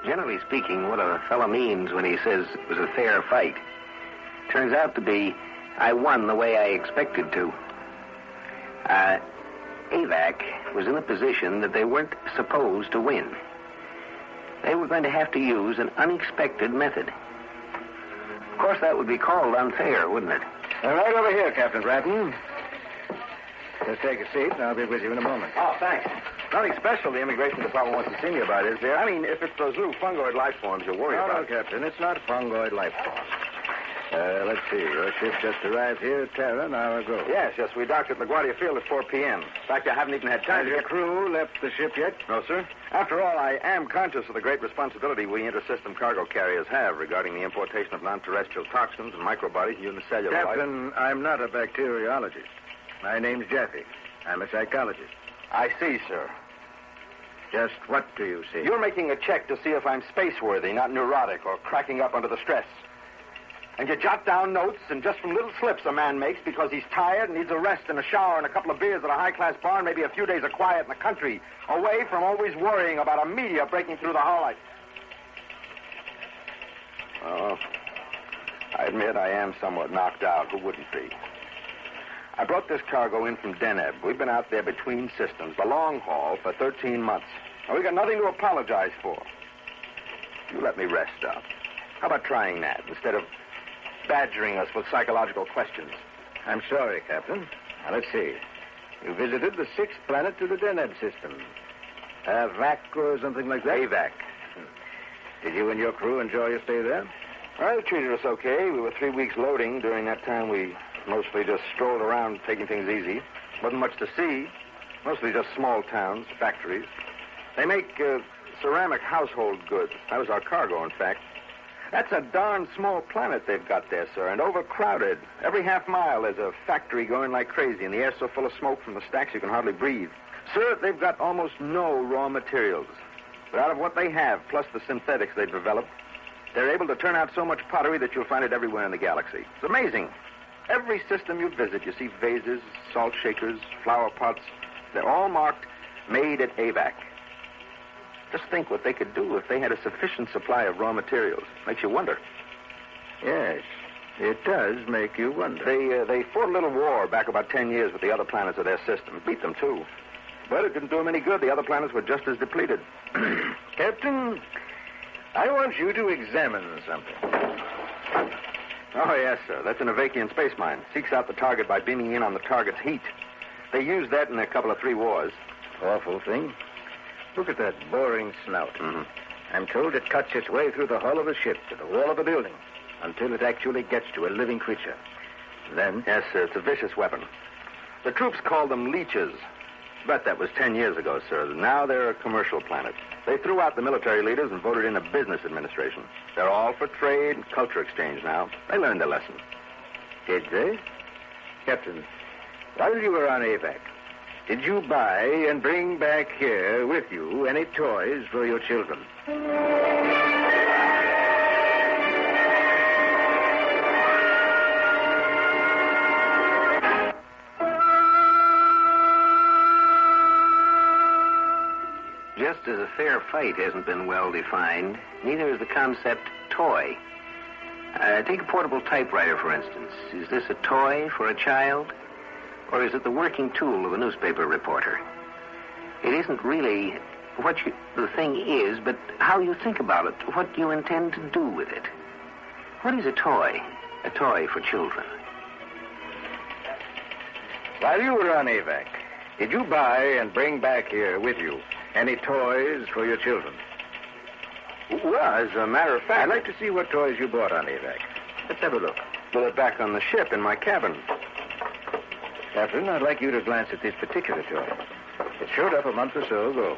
Generally speaking, what a fellow means when he says it was a fair fight turns out to be I won the way I expected to. Avack was in a position that they weren't supposed to win. They were going to have to use an unexpected method. Of course, that would be called unfair, wouldn't it? Right over here, Captain Bratton. Just take a seat, and I'll be with you in a moment. Oh, thanks. Nothing special the immigration department wants to see me about, is there? I mean, if it's those little fungoid life forms you're worried about. No, Captain, it's not fungoid life forms. Let's see. Your ship just arrived here at Terra an hour ago. Yes, we docked at LaGuardia Field at 4 p.m. In fact, I haven't even had time Has your crew left the ship yet? No, sir. After all, I am conscious of the great responsibility we intersystem cargo carriers have regarding the importation of non-terrestrial toxins and microbodies in the cellular life. Captain, I'm not a bacteriologist. My name's Jeffy. I'm a psychologist. I see, sir. Just what do you see? You're making a check to see if I'm space-worthy, not neurotic or cracking up under the stress. And you jot down notes, and just from little slips a man makes because he's tired and needs a rest and a shower and a couple of beers at a high-class bar and maybe a few days of quiet in the country, away from always worrying about a meteor breaking through the hull. Oh, I admit I am somewhat knocked out. Who wouldn't be? I brought this cargo in from Deneb. We've been out there between systems, the long haul, for 13 months. And we got nothing to apologize for. You let me rest up. How about trying that instead of badgering us with psychological questions? I'm sorry, Captain. Now, let's see. You visited the 6th planet to the Deneb system. Avack or something like that? Avack. Did you and your crew enjoy your stay there? Well, they treated us okay. We were 3 weeks loading. During that time, we mostly just strolled around taking things easy. Wasn't much to see. Mostly just small towns, factories. They make ceramic household goods. That was our cargo, in fact. That's a darn small planet they've got there, sir, and overcrowded. Every half mile there's a factory going like crazy, and the air's so full of smoke from the stacks you can hardly breathe. Sir, they've got almost no raw materials. But out of what they have, plus the synthetics they've developed, they're able to turn out so much pottery that you'll find it everywhere in the galaxy. It's amazing. Every system you visit, you see vases, salt shakers, flower pots. They're all marked, made at Avack. Just think what they could do if they had a sufficient supply of raw materials. Makes you wonder. Yes, it does make you wonder. They fought a little war back about 10 years with the other planets of their system. Beat them, too. But it didn't do them any good. The other planets were just as depleted. Captain, I want you to examine something. Oh, yes, sir. That's an Avackian space mine. Seeks out the target by beaming in on the target's heat. They used that in a couple of 3 wars. Awful thing. Look at that boring snout. Mm-hmm. I'm told it cuts its way through the hull of a ship to the wall of a building until it actually gets to a living creature. Then... Yes, sir. It's a vicious weapon. The troops called them leeches. But that was 10 years ago, sir. Now they're a commercial planet. They threw out the military leaders and voted in a business administration. They're all for trade and culture exchange now. They learned their lesson. Did they? Captain, while you were on Avack, did you buy and bring back here with you any toys for your children? Just as a fair fight hasn't been well defined, neither is the concept toy. Take a portable typewriter, for instance. Is this a toy for a child? Or is it the working tool of a newspaper reporter? It isn't really what the thing is, but how you think about it, what you intend to do with it. What is a toy? A toy for children. While you were on Avack, did you buy and bring back here with you any toys for your children? Well, as a matter of fact... I'd like to see what toys you bought on Avack. Let's have a look. Well, they're back on the ship in my cabin. Captain, I'd like you to glance at this particular toy. It showed up a month or so ago.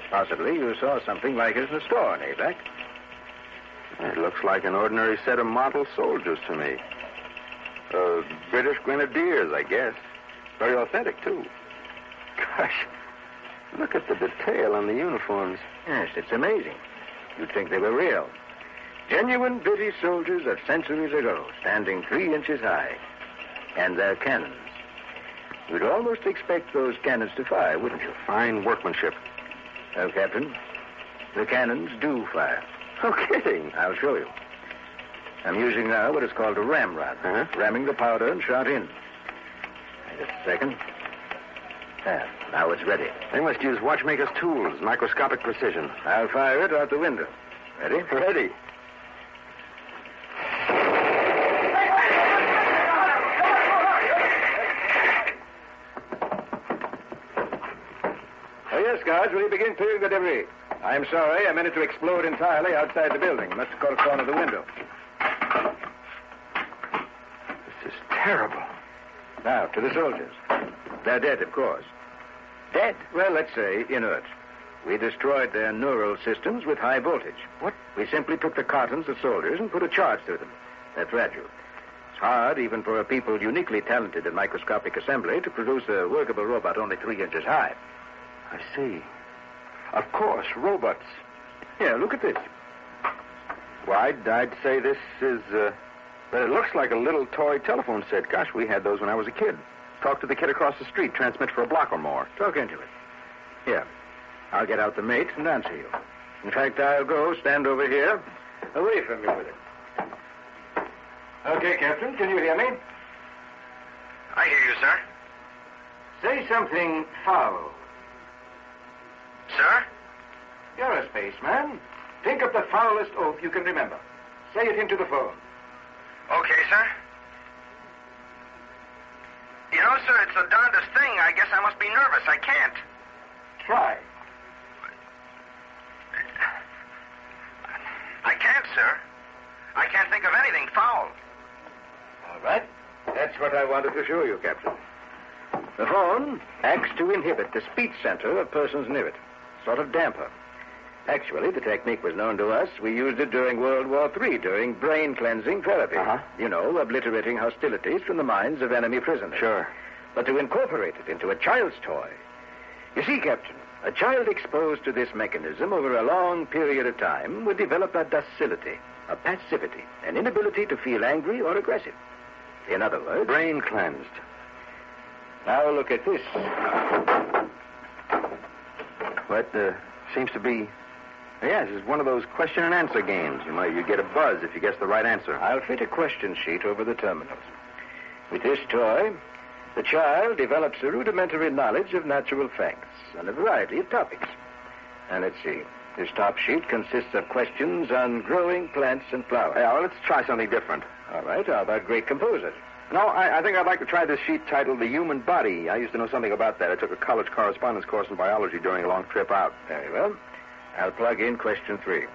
Possibly you saw something like it in the store in Avack. It looks like an ordinary set of model soldiers to me. British Grenadiers, I guess. Very authentic, too. Gosh, look at the detail on the uniforms. Yes, it's amazing. You'd think they were real. Genuine British soldiers of centuries ago, standing 3 inches high. And their cannons. You'd almost expect those cannons to fire, wouldn't you? Fine workmanship. Well, Captain, The cannons do fire. No kidding. I'll show you. I'm using now what is called a ramrod. Ramming the powder and shot in. Just a second. There. Now it's ready. They must use watchmaker's tools, microscopic precision. I'll fire it out the window. Ready? Ready. Oh, yes, guards. Will you begin clearing the debris? I'm sorry. I meant it to explode entirely outside the building. It must have caught a corner of the window. This is terrible. Now, to the soldiers. They're dead, of course. Dead? Well, let's say inert. We destroyed their neural systems with high voltage. What? We simply took the cartons of soldiers and put a charge through them. They're fragile. It's hard, even for a people uniquely talented in microscopic assembly, to produce a workable robot only 3 inches high. I see. Of course, robots. Here, look at this. Well, I'd say this is, but it looks like a little toy telephone set. Gosh, we had those when I was a kid. Talk to the kid across the street, transmit for a block or more. Talk into it. Here, I'll get out the mate and answer you. In fact, I'll go stand over here, away from you with it. Okay, Captain, can you hear me? I hear you, sir. Say something foul. Sir? You're a spaceman. Think of the foulest oath you can remember. Say it into the phone. Okay, sir. You know, sir, it's the darndest thing. I guess I must be nervous. I can't. Try. I can't, sir. I can't think of anything foul. All right. That's what I wanted to show you, Captain. The phone acts to inhibit the speech center of persons near it. Sort of damper. Actually, the technique was known to us. We used it during World War III, during brain-cleansing therapy. You know, obliterating hostilities from the minds of enemy prisoners. Sure. But to incorporate it into a child's toy. You see, Captain, a child exposed to this mechanism over a long period of time would develop a docility, a passivity, an inability to feel angry or aggressive. In other words... Brain cleansed. Now look at this. What, seems to be... Yes, it's one of those question and answer games. You get a buzz if you guess the right answer. I'll fit a question sheet over the terminals. With this toy, the child develops a rudimentary knowledge of natural facts on a variety of topics. And let's see. This top sheet consists of questions on growing plants and flowers. Yeah, well, let's try something different. All right. How about great composers? No, I think I'd like to try this sheet titled The Human Body. I used to know something about that. I took a college correspondence course in biology during a long trip out. Very well. I'll plug in question 3.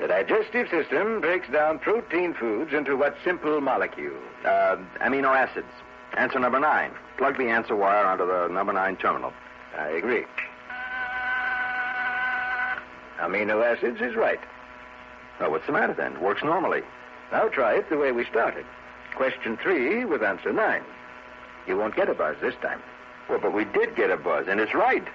The digestive system breaks down protein foods into what simple molecule? Amino acids. Answer number 9. Plug the answer wire onto the number 9 terminal. I agree. Amino acids is right. Well, what's the matter then? It works normally. Now try it the way we started. Question 3 with answer 9. You won't get a buzz this time. Well, but we did get a buzz, and it's right.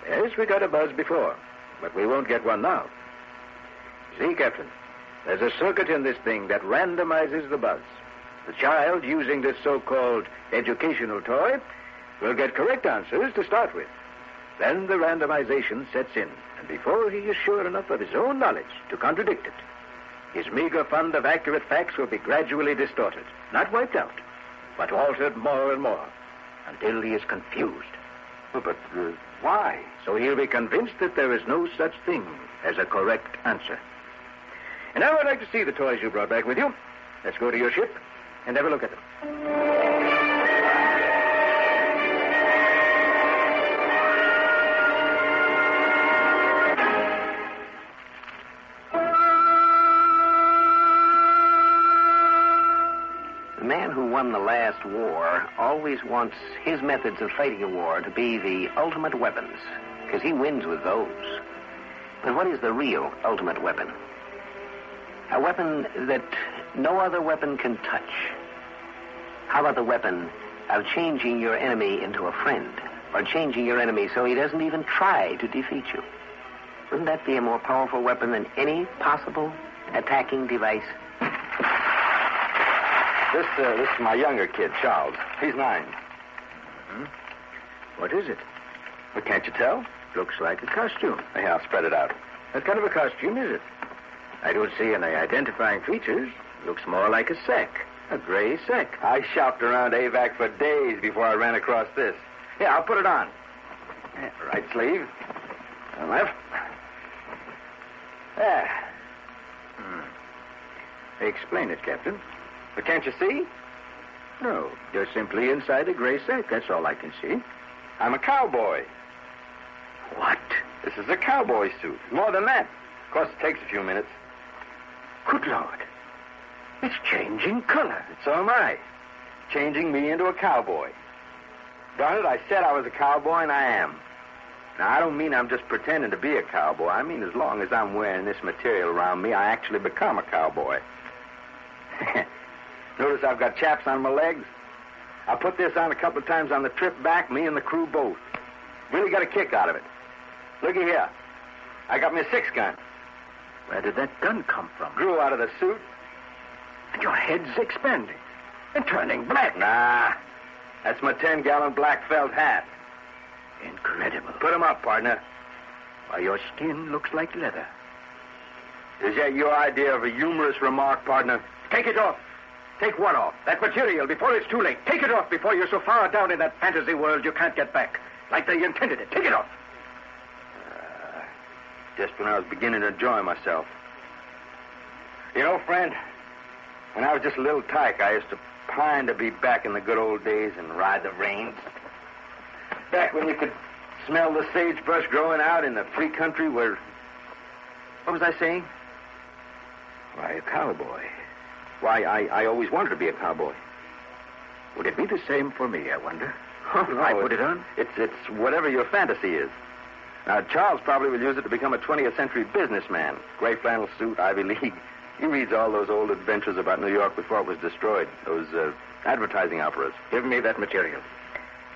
Yes, we got a buzz before, but we won't get one now. See, Captain, there's a circuit in this thing that randomizes the buzz. The child, using this so-called educational toy, will get correct answers to start with. Then the randomization sets in, and before he is sure enough of his own knowledge to contradict it, his meager fund of accurate facts will be gradually distorted, not wiped out, but altered more and more, until he is confused. Well, but why? So he'll be convinced that there is no such thing as a correct answer. And now I'd like to see the toys you brought back with you. Let's go to your ship and have a look at them. The man who won the last war always wants his methods of fighting a war to be the ultimate weapons, because he wins with those. But what is the real ultimate weapon? A weapon that no other weapon can touch. How about the weapon of changing your enemy into a friend, or changing your enemy so he doesn't even try to defeat you? Wouldn't that be a more powerful weapon than any possible attacking device? This is my younger kid, Charles. He's 9. What is it? Well, can't you tell? Looks like a costume. Yeah, I'll spread it out. What kind of a costume is it? I don't see any identifying features. Looks more like a sack. A gray sack. I shopped around Avack for days before I ran across this. Here, I'll put it on. Right sleeve. And left. There. Explain it, Captain. But can't you see? No, you're simply inside a gray sack. That's all I can see. I'm a cowboy. What? This is a cowboy suit. More than that. Of course, it takes a few minutes. Good Lord. It's changing color. And so am I. Changing me into a cowboy. Darn it, I said I was a cowboy, and I am. Now, I don't mean I'm just pretending to be a cowboy. I mean as long as I'm wearing this material around me, I actually become a cowboy. Notice I've got chaps on my legs? I put this on a couple of times on the trip back, me and the crew both. Really got a kick out of it. Looky here. I got me a 6-gun. Where did that gun come from? Grew out of the suit. And your head's expanding and turning black. Nah, that's my 10-gallon black felt hat. Incredible. Put 'em up, partner. Why, your skin looks like leather. Is that your idea of a humorous remark, partner? Take it off. Take what off? That material before it's too late. Take it off before you're so far down in that fantasy world you can't get back. Like they intended it. Take it off. Just when I was beginning to enjoy myself. You know, friend, when I was just a little tyke, I used to pine to be back in the good old days and ride the reins. Back when you could smell the sagebrush growing out in the free country where... What was I saying? Why, a cowboy. Why, I always wanted to be a cowboy. Would it be the same for me, I wonder? Oh, if I put it on? It's whatever your fantasy is. Now, Charles probably will use it to become a 20th century businessman. Gray flannel suit, Ivy League. He reads all those old adventures about New York before it was destroyed. Those advertising operas. Give me that material.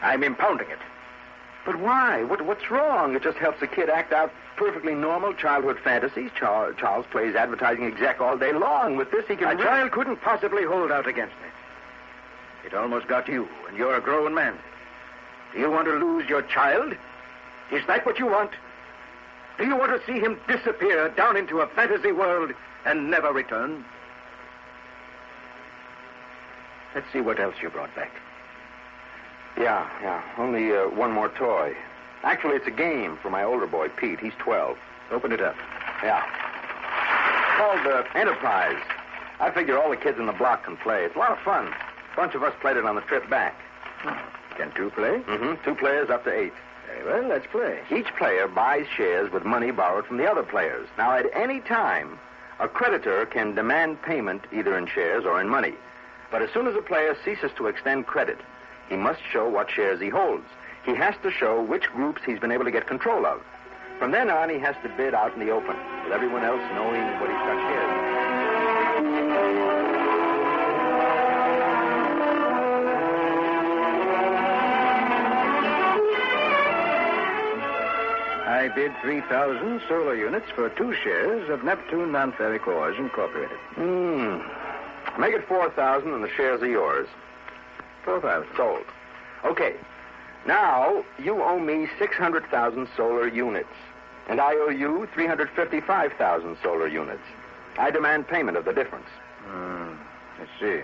I'm impounding it. But why? What's wrong? It just helps a kid act out perfectly normal childhood fantasies. Charles plays advertising exec all day long. With this, he can... A child couldn't possibly hold out against it. It almost got you, and you're a grown man. Do you want to lose your child? Is that what you want? Do you want to see him disappear down into a fantasy world and never return? Let's see what else you brought back. Yeah. Only one more toy. Actually, it's a game for my older boy, Pete. He's 12. Open it up. Yeah. It's called Enterprise. I figure all the kids in the block can play. It's a lot of fun. A bunch of us played it on the trip back. Can 2 play? Mm-hmm. 2 players up to 8. Very well, let's play. Each player buys shares with money borrowed from the other players. Now, at any time, a creditor can demand payment either in shares or in money. But as soon as a player ceases to extend credit, he must show what shares he holds. He has to show which groups he's been able to get control of. From then on, he has to bid out in the open, with everyone else knowing what he's got shares in. I bid 3,000 solar units for 2 shares of Neptune Non-Ferric Ores Incorporated. Make it 4,000 and the shares are yours. 4,000. Sold. Okay. Now, you owe me 600,000 solar units, and I owe you 355,000 solar units. I demand payment of the difference. Let's see.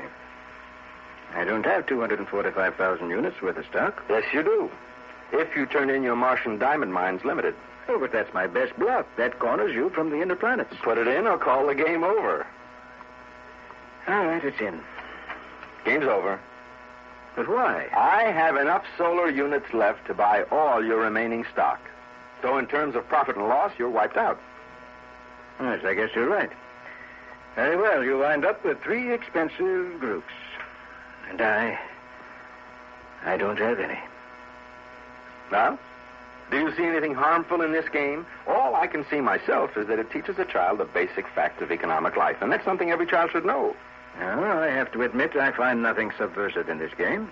I don't have 245,000 units worth of stock. Yes, you do. If you turn in your Martian Diamond Mines Limited. Oh, but that's my best block. That corners you from the inner planets. Put it in or call the game over. All right, it's in. Game's over. But why? I have enough solar units left to buy all your remaining stock. So in terms of profit and loss, you're wiped out. Yes, I guess you're right. Very well, you wind up with 3 expensive groups. And I don't have any. Now, do you see anything harmful in this game? All I can see myself is that it teaches a child the basic facts of economic life, and that's something every child should know. Well, I have to admit I find nothing subversive in this game.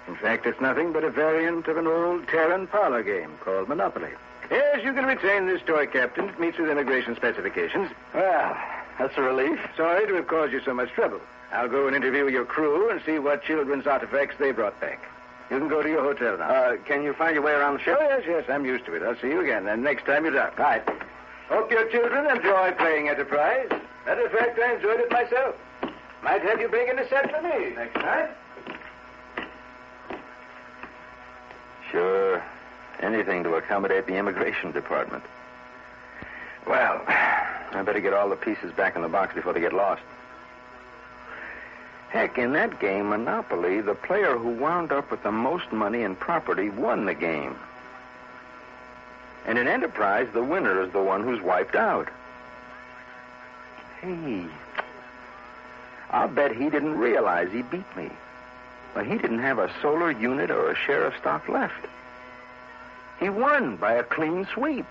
In fact, it's nothing but a variant of an old Terran parlor game called Monopoly. Yes, you can retain this toy, Captain. It meets with immigration specifications. Well, that's a relief. Sorry to have caused you so much trouble. I'll go and interview your crew and see what children's artifacts they brought back. You can go to your hotel now. Can you find your way around the ship? Oh, yes, I'm used to it. I'll see you again, and next time you're down. Right. Hope your children enjoy playing Enterprise. Matter of fact, I enjoyed it myself. Might have you bring in a set for me next time. Sure. Anything to accommodate the immigration department. Well, I better get all the pieces back in the box before they get lost. Heck, in that game, Monopoly, the player who wound up with the most money and property won the game. And in Enterprise, the winner is the one who's wiped out. Hey, I'll bet he didn't realize he beat me. But he didn't have a solar unit or a share of stock left. He won by a clean sweep.